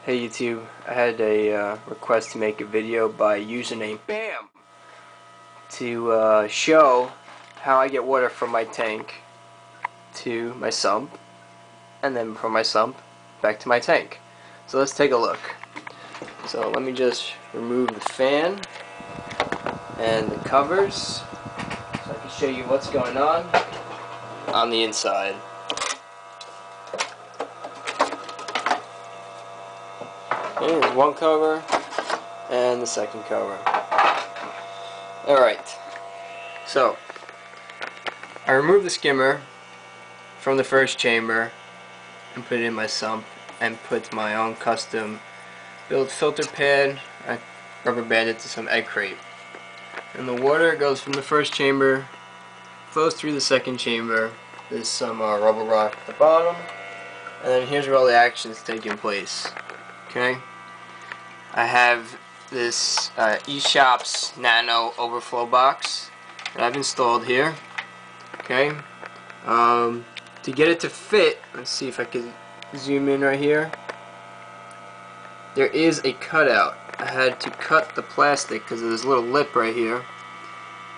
Hey YouTube, I had a request to make a video by username BAM to show how I get water from my tank to my sump, and then from my sump back to my tank. So let's take a look. So let me just remove the fan and the covers so I can show you what's going on the inside. Okay, there's one cover and the second cover. Alright, so I removed the skimmer from the first chamber and put it in my sump and put my own custom built filter pad. I rubber banded to some egg crate. And the water goes from the first chamber, flows through the second chamber. There's some rubber rock at the bottom, and then here's where all the action is taking place. Okay, I have this Eshopps Nano Overflow box that I've installed here. Okay, to get it to fit, let's see if I can zoom in right here. There is a cutout. I had to cut the plastic because of this little lip right here.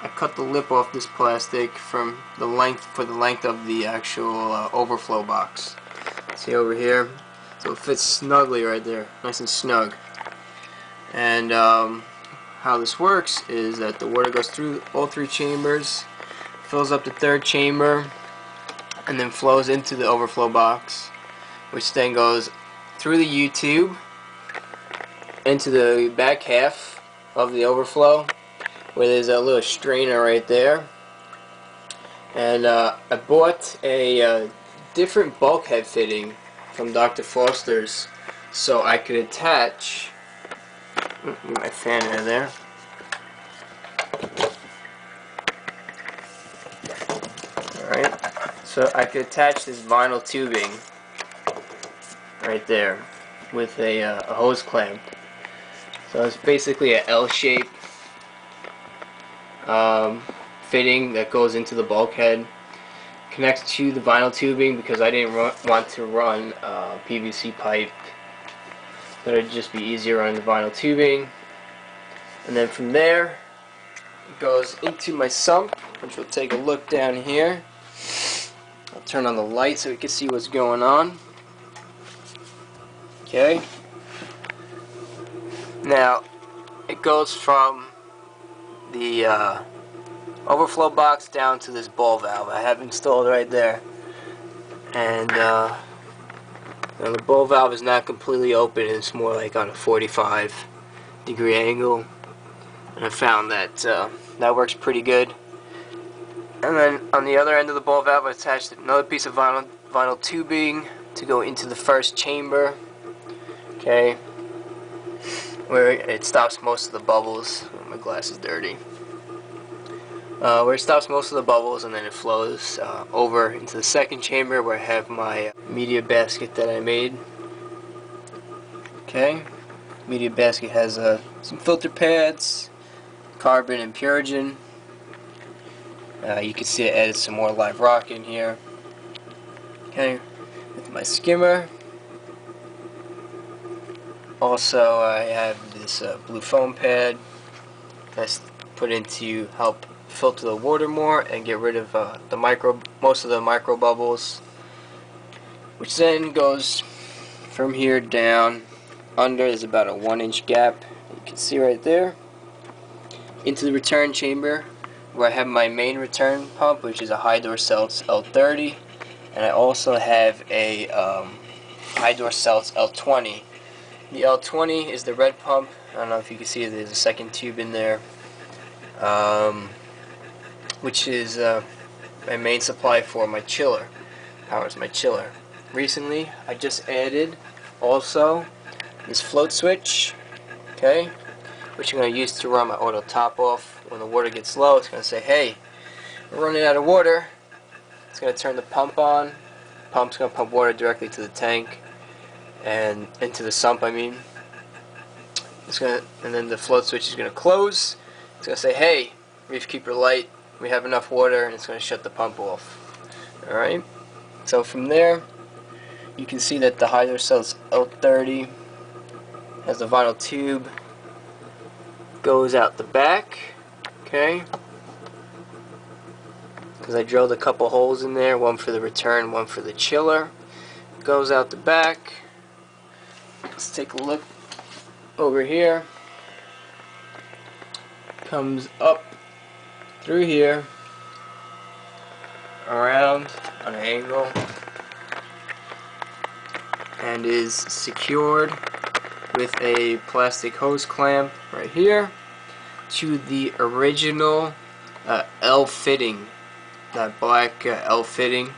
I cut the lip off this plastic from the length of the actual overflow box. See over here? So it fits snugly right there, nice and snug. And how this works is that the water goes through all three chambers, fills up the third chamber, and then flows into the overflow box, which then goes through the U-tube into the back half of the overflow, where there's a little strainer right there. And I bought a different bulkhead fitting from Dr. Foster's so I could attach my fan in there. Alright, so I could attach this vinyl tubing right there with a hose clamp. So it's basically an L-shape fitting that goes into the bulkhead, connects to the vinyl tubing because I didn't want to run PVC pipe. But it'd just be easier running the vinyl tubing. And then from there it goes into my sump, which we'll take a look down here. I'll turn on the light so we can see what's going on. Okay. Now it goes from the overflow box down to this ball valve I have installed right there, and now the ball valve is not completely open, it's more like on a 45-degree angle, and I found that that works pretty good. And then on the other end of the ball valve I attached another piece of vinyl tubing to go into the first chamber, okay, where it stops most of the bubbles. Oh, my glass is dirty. Where it stops most of the bubbles, and then it flows over into the second chamber where I have my media basket that I made. Okay, media basket has some filter pads, carbon and Purigen. You can see I added some more live rock in here. Okay, with my skimmer. Also, I have this blue foam pad that's put in to help filter the water more and get rid of most of the micro bubbles, which then goes from here down under. There's about a 1-inch gap, you can see right there, into the return chamber where I have my main return pump, which is a Hydor-Celts L30, and I also have a Hydor-Celts L20. The L20 is the red pump. I don't know if you can see it, there's a second tube in there, which is my main supply for my chiller. Powers my chiller. Recently, I just added also this float switch, okay, which I'm going to use to run my auto top off. When the water gets low, it's going to say, hey, we're running out of water. It's going to turn the pump on. The pump's going to pump water directly to the tank and into the sump, I mean. And then the float switch is going to close. It's going to say, hey, reef keeper light, we have enough water, and it's going to shut the pump off. Alright, so from there you can see that the Hydor-Celts L30 as the vinyl tube goes out the back. Okay, because I drilled a couple holes in there, one for the return, one for the chiller. Goes out the back. Let's take a look over here. Comes up through here, around on an angle, and is secured with a plastic hose clamp right here to the original L fitting, that black L fitting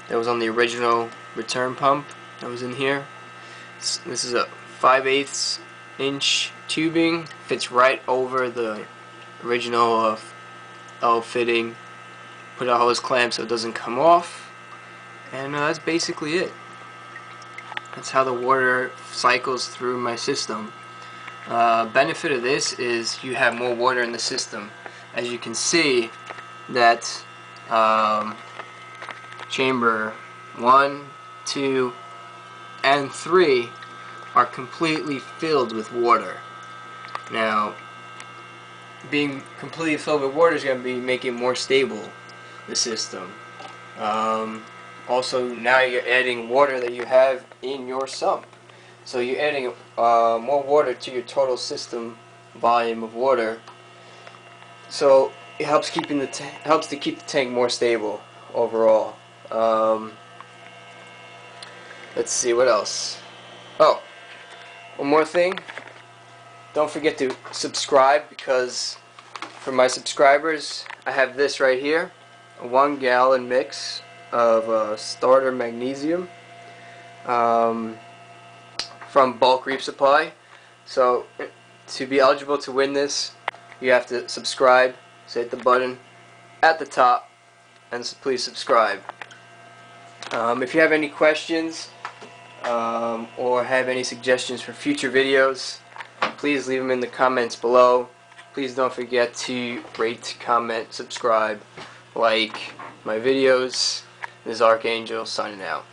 that was on the original return pump that was in here. This is a 5/8 inch tubing, fits right over the original L fitting. Put a hose clamp so it doesn't come off, and that's basically it. That's how the water cycles through my system. Benefit of this is you have more water in the system. As you can see, that chamber 1, 2, and 3 are completely filled with water. Now, being completely filled with water is going to be making more stable the system. Also, now you're adding water that you have in your sump, so you're adding more water to your total system volume of water. So it helps to keep the tank more stable overall. Let's see what else. Oh, one more thing. Don't forget to subscribe, because for my subscribers, I have this right here, a 1 gallon mix of starter magnesium from Bulk Reef Supply. So to be eligible to win this, you have to subscribe. So hit the button at the top and please subscribe. If you have any questions or have any suggestions for future videos, please leave them in the comments below. Please don't forget to rate, comment, subscribe, like my videos. This is Archangel signing out.